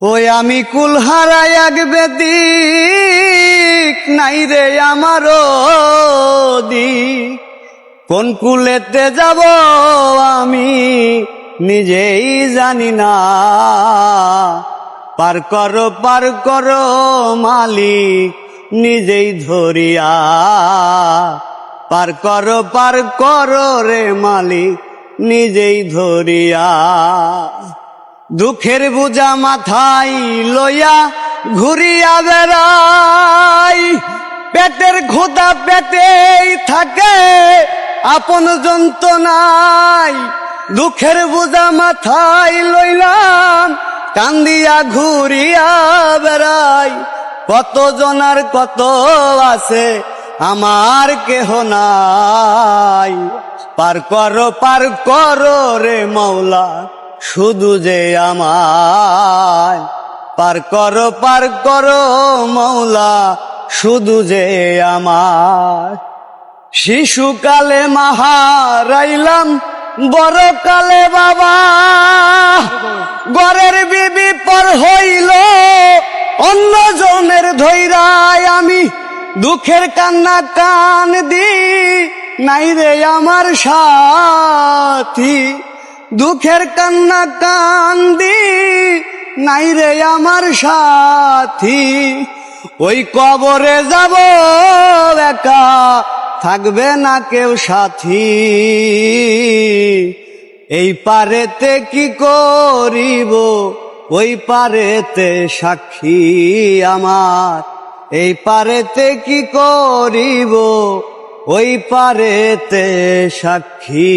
ওই আমি কুল হারাই এক বেদিক নাই রে আমারও দিক, কোন কুলেতে যাব আমি নিজেই জানি না। পার করো মালিক নিজেই ধরিয়া, পার করো রে মালিক নিজেই ধরিয়া। দুঃখের বোঝা মাথায় লইয়া ঘুরিয়া বেড়াই, পেটের ক্ষুধা পেটেই থাকে আপন যন্ত্রণাই। দুঃখের বোঝা মাথায় লইলাম কান্দিয়া ঘুরিয়া বেড়াই, কত জনার কত আছে আমার কেহ নাই। পার করো রে মাওলা শুধু যে আমায়, পার করো মাওলা শুধু যে আমার। শিশুকালে মাহারাইলাম বড় কালে বাবা, ঘরের বিবি পর হইল অন্য জনের ধৈরায়। আমি দুঃখের কান্না কান দি নাই রে আমার সাথী, দুঃখের কান্না কান্দি নাই রে আমার সাথী। ওই কবরে যাব একা থাকবে না কেউ সাথী, এই পারেতে কি করিব ওই পারেতে সাক্ষী আমার। এই পারেতে কি করিব ওই পারেতে সাক্ষী।